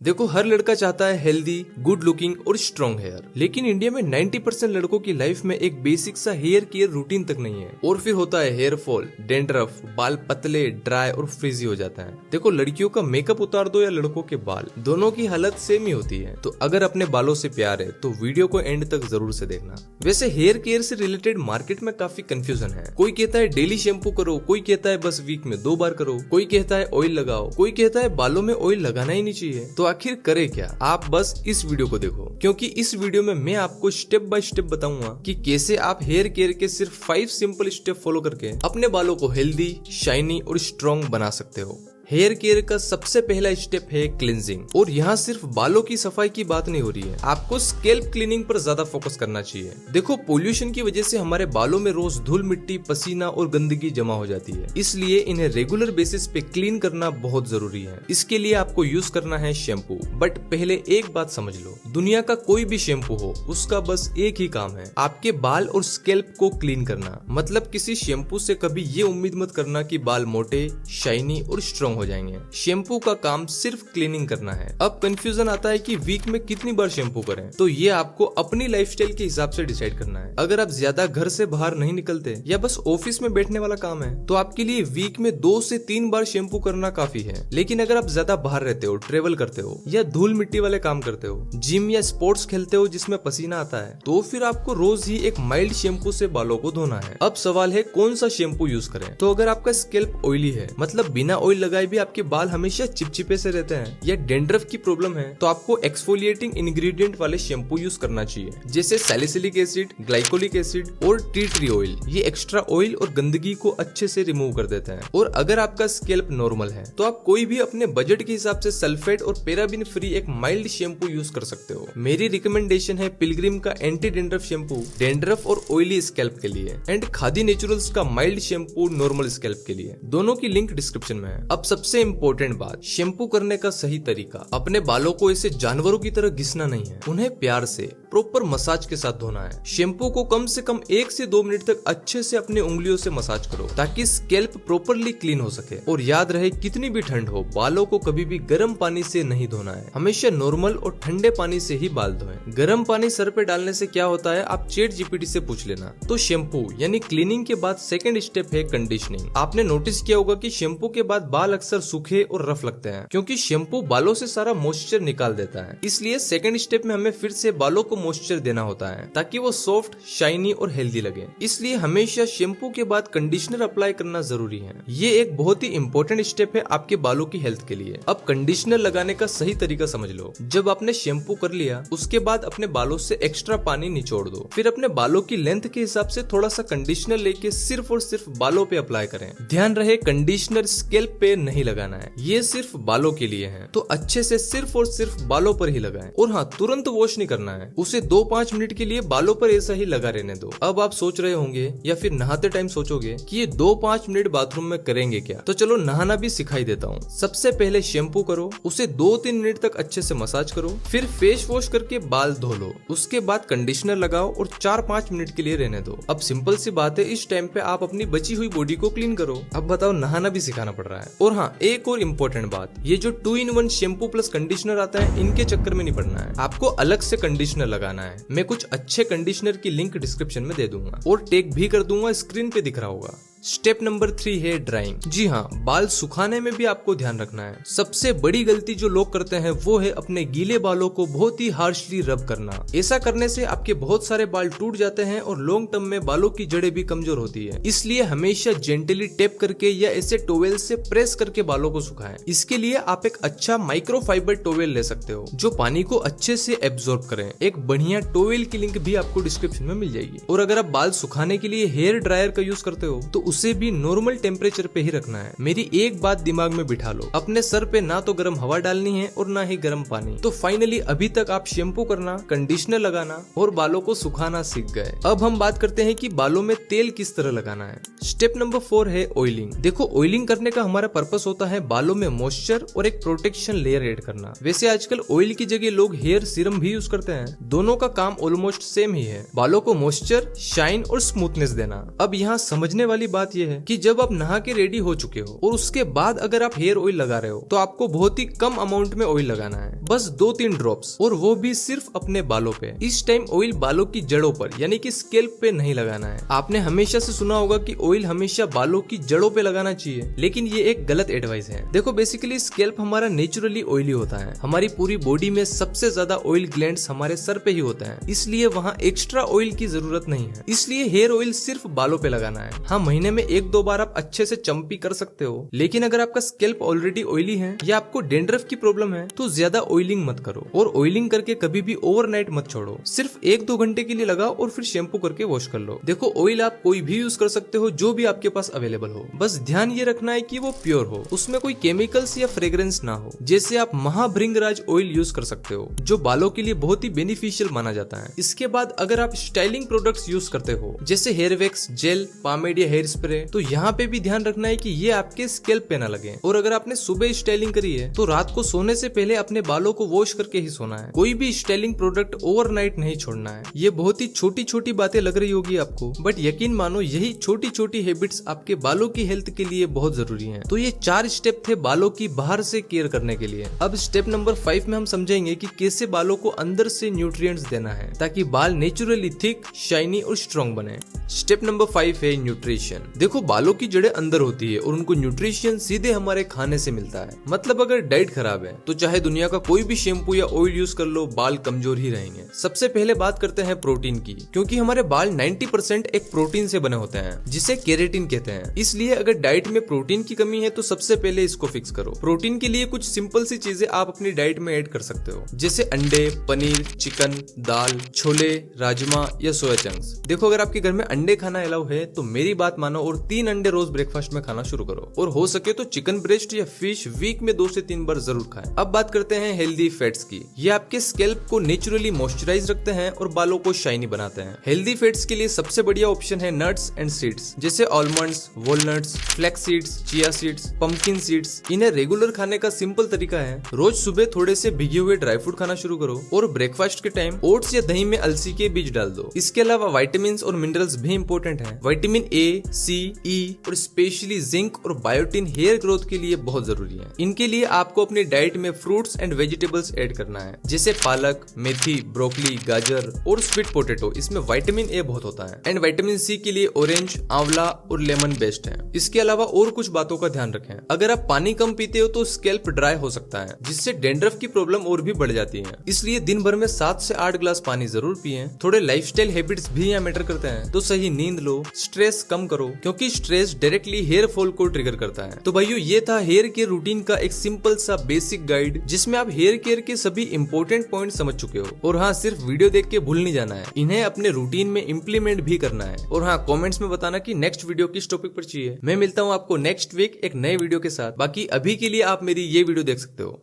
देखो, हर लड़का चाहता है हेल्दी, गुड लुकिंग और स्ट्रॉन्ग हेयर, लेकिन इंडिया में 90% लड़कों की लाइफ में एक बेसिक सा हेयर केयर रूटीन तक नहीं है। और फिर होता है हेयर फॉल, डेंड्रफ, बाल पतले, ड्राई और फ्रीजी हो जाता है। देखो, लड़कियों का मेकअप उतार दो या लड़कों के बाल, दोनों की हालत सेम ही होती है। तो अगर अपने बालों से प्यार है तो वीडियो को एंड तक जरूर से देखना। वैसे हेयर केयर से रिलेटेड मार्केट में काफी कंफ्यूजन है। कोई कहता है डेली शैम्पू करो, कोई कहता है बस वीक में 2 बार करो, कोई कहता है ऑयल लगाओ, कोई कहता है बालों में ऑयल लगाना ही नहीं चाहिए। तो आखिर करे क्या? आप बस इस वीडियो को देखो, क्योंकि इस वीडियो में मैं आपको स्टेप बाय स्टेप बताऊंगा कि कैसे आप हेयर केयर के सिर्फ 5 सिंपल स्टेप फॉलो करके अपने बालों को हेल्दी, शाइनी और स्ट्रॉन्ग बना सकते हो। हेयर केयर का सबसे पहला स्टेप है क्लींजिंग। और यहाँ सिर्फ बालों की सफाई की बात नहीं हो रही है, आपको स्कैल्प क्लीनिंग पर ज्यादा फोकस करना चाहिए। देखो, पोल्यूशन की वजह से हमारे बालों में रोज धूल मिट्टी, पसीना और गंदगी जमा हो जाती है, इसलिए इन्हें रेगुलर बेसिस पे क्लीन करना बहुत जरूरी है। इसके लिए आपको यूज करना है शैम्पू। बट पहले एक बात समझ लो, दुनिया का कोई भी शैम्पू हो, उसका बस एक ही काम है, आपके बाल और स्कैल्प को क्लीन करना। मतलब किसी शैम्पू से कभी ये उम्मीद मत करना कि बाल मोटे, शाइनी और स्ट्रॉन्ग हो जाएंगे। शैम्पू का काम सिर्फ क्लीनिंग करना है। अब कंफ्यूजन आता है कि वीक में कितनी बार शैम्पू करें, तो ये आपको अपनी लाइफस्टाइल के हिसाब से डिसाइड करना है। अगर आप ज्यादा घर से बाहर नहीं निकलते या बस ऑफिस में बैठने वाला काम है, तो आपके लिए वीक में 2 से 3 बार शैम्पू करना काफी है। लेकिन अगर आप ज्यादा बाहर रहते हो, ट्रेवल करते हो या धूल मिट्टी वाले काम करते हो, जिम या स्पोर्ट्स खेलते हो जिसमें पसीना आता है, तो फिर आपको रोज ही एक माइल्ड शैम्पू से बालों को धोना है। अब सवाल है कौन सा शैम्पू यूज करें। तो अगर आपका स्कैल्प ऑयली है, मतलब बिना ऑयल लगाए भी आपके बाल हमेशा चिपचिपे से रहते हैं, या डेंड्रफ की प्रॉब्लम है, तो आपको एक्सफोलिएटिंग इंग्रेडिएंट वाले शैम्पू यूज करना चाहिए, जैसे सैलिसिलिक एसिड, ग्लाइकोलिक एसिड और टी ट्री ऑयल। ये एक्स्ट्रा ऑयल और गंदगी को अच्छे से रिमूव कर देते हैं। और अगर आपका स्कैल्प नॉर्मल है, तो आप कोई भी अपने बजट के हिसाब से सल्फेट और पैराबिन फ्री एक माइल्ड शैम्पू यूज कर सकते हो। मेरी रिकमेंडेशन है पिलग्रिम का एंटी डेंड्रफ शैम्पू, डेंड्रफ और ऑयली स्कैल्प के लिए, एंड खादी नेचुरल्स का माइल्ड शैम्पू नॉर्मल स्कैल्प के लिए। दोनों की लिंक डिस्क्रिप्शन में है। अब सबसे इम्पोर्टेंट बात, शैम्पू करने का सही तरीका। अपने बालों को ऐसे जानवरों की तरह घिसना नहीं है, उन्हें प्यार से प्रॉपर मसाज के साथ धोना है। शैम्पू को कम से कम 1 से 2 मिनट तक अच्छे से अपने उंगलियों से मसाज करो, ताकि स्कैल्प प्रॉपरली क्लीन हो सके। और याद रहे, कितनी भी ठंड हो, बालों को कभी भी गर्म पानी से नहीं धोना है। हमेशा नॉर्मल और ठंडे पानी से ही बाल धोएं। गर्म पानी सर पे डालने से क्या होता है, आप चैट जीपीटी से पूछ लेना। तो शैम्पू यानी क्लीनिंग के बाद सेकंड स्टेप है कंडीशनिंग। आपने नोटिस किया होगा कि शैम्पू के बाद बाल अक्सर सूखे और रफ लगते हैं, क्योंकि शैम्पू बालों से सारा मॉइस्चर निकाल देता है। इसलिए सेकंड स्टेप में हमें फिर से बालों को मॉइस्चर देना होता है, ताकि वो सॉफ्ट, शाइनी और हेल्दी लगे। इसलिए हमेशा शैम्पू के बाद कंडीशनर अप्लाई करना जरूरी है। ये एक बहुत ही इंपॉर्टेंट स्टेप है आपके बालों की हेल्थ के लिए। अब कंडीशनर लगाने का सही तरीका समझ लो। जब आपने शैम्पू कर लिया, उसके बाद अपने बालों से एक्स्ट्रा पानी निचोड़ दो। फिर अपने बालों की लेंथ के हिसाब से थोड़ा सा कंडीशनर लेके सिर्फ और सिर्फ बालों पे अप्लाई करें। ध्यान रहे, कंडीशनर स्कैल्प पे नहीं लगाना है, ये सिर्फ बालों के लिए है। तो अच्छे से सिर्फ और सिर्फ बालों पर ही लगाएं। और हाँ, तुरंत वॉश नहीं करना है, उसे 2-5 मिनट के लिए बालों पर ऐसा ही लगा रहने दो। अब आप सोच रहे होंगे या फिर नहाते टाइम सोचोगे कि ये 2-5 मिनट बाथरूम में करेंगे क्या, तो चलो नहाना भी सिखाई देता हूँ। सबसे पहले शैम्पू करो, उसे 2-3 मिनट तक अच्छे से मसाज करो, फिर फेस वॉश करके बाल धो लो। उसके बाद कंडीशनर लगाओ और 4-5 मिनट के लिए रहने दो। अब सिंपल सी बात है, इस टाइम पे आप अपनी बची हुई बॉडी को क्लीन करो। अब बताओ, नहाना भी सिखाना पड़ रहा है। और हाँ, एक और इम्पोर्टेंट बात, ये जो 2-in-1 शैम्पू प्लस कंडीशनर आता है, इनके चक्कर में नहीं पड़ना है। आपको अलग से कंडीशनर लगाना है। मैं कुछ अच्छे कंडीशनर की लिंक डिस्क्रिप्शन में दे दूंगा और टैग भी कर दूंगा, स्क्रीन पे दिख रहा होगा। स्टेप नंबर 3 है ड्राइंग। जी हाँ, बाल सुखाने में भी आपको ध्यान रखना है। सबसे बड़ी गलती जो लोग करते हैं वो है अपने गीले बालों को बहुत ही हार्शली रब करना। ऐसा करने से आपके बहुत सारे बाल टूट जाते हैं और लॉन्ग टर्म में बालों की जड़ें भी कमजोर होती है। इसलिए हमेशा जेंटली टैप करके या ऐसे टॉवेल से प्रेस करके बालों को सुखाएं। इसके लिए आप एक अच्छा माइक्रोफाइबर टॉवेल ले सकते हो, जो पानी को अच्छे से एब्जॉर्ब करें। एक बढ़िया टॉवेल की लिंक भी आपको डिस्क्रिप्शन में मिल जाएगी। और अगर आप बाल सुखाने के लिए हेयर ड्रायर का यूज करते हो, तो उसे भी नॉर्मल टेम्परेचर पे ही रखना है। मेरी एक बात दिमाग में बिठा लो, अपने सर पे ना तो गर्म हवा डालनी है और ना ही गर्म पानी। तो फाइनली अभी तक आप शैम्पू करना, कंडीशनर लगाना और बालों को सुखाना सीख गए। अब हम बात करते हैं कि बालों में तेल किस तरह लगाना है। स्टेप नंबर 4 है ऑयलिंग। देखो, ऑयलिंग करने का हमारा पर्पस होता है बालों में मॉइस्चर और एक प्रोटेक्शन लेयर ऐड करना। वैसे आजकल ऑयल की जगह लोग हेयर सीरम भी यूज करते हैं। दोनों का काम ऑलमोस्ट सेम ही है, बालों को मॉइस्चर, शाइन और स्मूथनेस देना। अब यहाँ समझने वाली बात बात यह है कि जब आप नहा के रेडी हो चुके हो और उसके बाद अगर आप हेयर ऑयल लगा रहे हो तो आपको बहुत ही कम अमाउंट में ऑयल लगाना है, बस 2-3 ड्रॉप्स, और वो भी सिर्फ अपने बालों पे। इस टाइम ऑयल बालों की जड़ों पर यानी कि स्कैल्प पे नहीं लगाना है। आपने हमेशा से सुना होगा कि ऑयल हमेशा बालों की जड़ों पे लगाना चाहिए, लेकिन ये एक गलत एडवाइस है। देखो बेसिकली स्कैल्प हमारा नेचुरली ऑयली होता है। हमारी पूरी बॉडी में सबसे ज्यादा ऑयल ग्लैंड्स हमारे सर पे ही होते हैं, इसलिए वहाँ एक्स्ट्रा ऑयल की जरूरत नहीं है। इसलिए हेयर ऑयल सिर्फ बालों पे लगाना है। हाँ, महीने में 1-2 बार आप अच्छे से चंपी कर सकते हो, लेकिन अगर आपका स्कैल्प ऑलरेडी ऑयली है या आपको डेंड्रफ की प्रॉब्लम है तो ज्यादा ऑयलिंग मत करो, और ऑयलिंग करके कभी भी ओवरनाइट मत छोड़ो। सिर्फ 1-2 घंटे के लिए लगाओ और फिर शैम्पू करके वॉश कर लो। देखो ऑयल आप कोई भी यूज कर सकते हो जो भी आपके पास अवेलेबल हो, बस ध्यान ये रखना है कि वो प्योर हो, उसमें कोई केमिकल्स या फ्रेग्रेंस ना हो। जैसे आप महाभृंगराज ऑयल यूज कर सकते हो जो बालों के लिए बहुत ही बेनिफिशियल माना जाता है। इसके बाद अगर आप स्टाइलिंग प्रोडक्ट्स यूज करते हो जैसे हेयर वैक्स, जेल, पामेड या हेयर स्प्रे, तो यहाँ पे भी ध्यान रखना है कि ये आपके स्कैल्प पे ना लगे। और अगर आपने सुबह स्टाइलिंग करी है तो रात को सोने से पहले अपने बालों को वॉश करके ही सोना है। कोई भी स्टाइलिंग प्रोडक्ट ओवरनाइट नहीं छोड़ना है। ये बहुत ही छोटी छोटी बातें लग रही होगी आपको, बट यकीन मानो यही छोटी छोटी हैबिट्स आपके बालों की हेल्थ के लिए बहुत जरूरी है। तो ये 4 स्टेप थे बालों की बाहर से केयर करने के लिए। अब स्टेप नंबर 5 में हम समझेंगे कि कैसे बालों को अंदर से न्यूट्रिएंट्स देना है ताकि बाल नेचुरली थिक, शाइनी और स्ट्रॉन्ग बने। स्टेप नंबर 5 है न्यूट्रिशन। देखो बालों की जड़ें अंदर होती है और उनको न्यूट्रिशन सीधे हमारे खाने से मिलता है। मतलब अगर डाइट खराब है तो चाहे दुनिया का कोई भी शैम्पू या ऑयल यूज कर लो, बाल कमजोर ही रहेंगे। सबसे पहले बात करते हैं प्रोटीन की, क्योंकि हमारे बाल 90% एक प्रोटीन से बने होते हैं जिसे केराटिन कहते हैं। इसलिए अगर डाइट में प्रोटीन की कमी है तो सबसे पहले इसको फिक्स करो। प्रोटीन के लिए कुछ सिंपल सी चीजें आप अपनी डाइट में ऐड कर सकते हो, जैसे अंडे, पनीर, चिकन, दाल, छोले, राजमा या सोया चंक्स। देखो अगर आपके घर में अंडे खाना अलाउ है तो मेरी बात मानो और 3 अंडे रोज ब्रेकफास्ट में खाना शुरू करो, और हो सके तो चिकन ब्रेस्ट या फिश वीक में 2 से 3 बार जरूर खाएं। अब बात करते हैं हेल्दी फैट्स की। ये आपके स्कैल्प को नेचुरली मॉइस्चराइज रखते हैं और बालों को शाइनी बनाते हैं। हेल्दी फैट्स के लिए सबसे बढ़िया ऑप्शन है नट्स एंड सीड्स, जैसे almonds, walnuts, flax seeds, chia seeds, pumpkin seeds. इन्हें रेगुलर खाने का सिंपल तरीका है, रोज सुबह थोड़े से भिगे हुए ड्राई फ्रूट खाना शुरू करो और ब्रेकफास्ट के टाइम ओट्स या दही में अलसी के बीज डाल दो। इसके अलावा विटामिन और मिनरल्स भी इंपॉर्टेंट हैं। विटामिन ए, सी, ई और स्पेशली जिंक और बायोटिन हेयर ग्रोथ के लिए बहुत जरूरी है। इनके लिए आपको अपनी डाइट में फ्रूट्स एंड वेजिटेबल्स ऐड करना है, जैसे पालक, मेथी, ब्रोकली, गाजर और स्वीट पोटैटो। इसमें विटामिन ए बहुत होता है। एंड विटामिन सी के लिए ऑरेंज, आंवला और लेमन बेस्ट है। इसके अलावा और कुछ बातों का ध्यान रखें। अगर आप पानी कम पीते हो तो स्कैल्प ड्राई हो सकता है, जिससे डेंड्रफ की प्रॉब्लम और भी बढ़ जाती है। इसलिए दिन भर में 7 से 8 ग्लास पानी जरूर पिएं। थोड़े लाइफस्टाइल हैबिट्स भी यहाँ मैटर करते हैं, तो सही नींद लो, स्ट्रेस कम करो, क्योंकि स्ट्रेस डायरेक्टली हेयर फॉल को ट्रिगर करता है। तो भाइयों ये था हेयर केयर रूटीन का एक सिंपल सा बेसिक गाइड, जिसमें आप हेयर केयर के सभी इंपॉर्टेंट पॉइंट समझ चुके हो। और हाँ, सिर्फ वीडियो देख के भूल नहीं जाना है, इन्हें अपने रूटीन में इम्प्लीमेंट भी करना है। और हाँ, कमेंट्स में बताना कि नेक्स्ट वीडियो किस टॉपिक पर चाहिए। मैं मिलता हूँ आपको नेक्स्ट वीक एक नए वीडियो के साथ। बाकी अभी के लिए आप मेरी ये वीडियो देख सकते हो।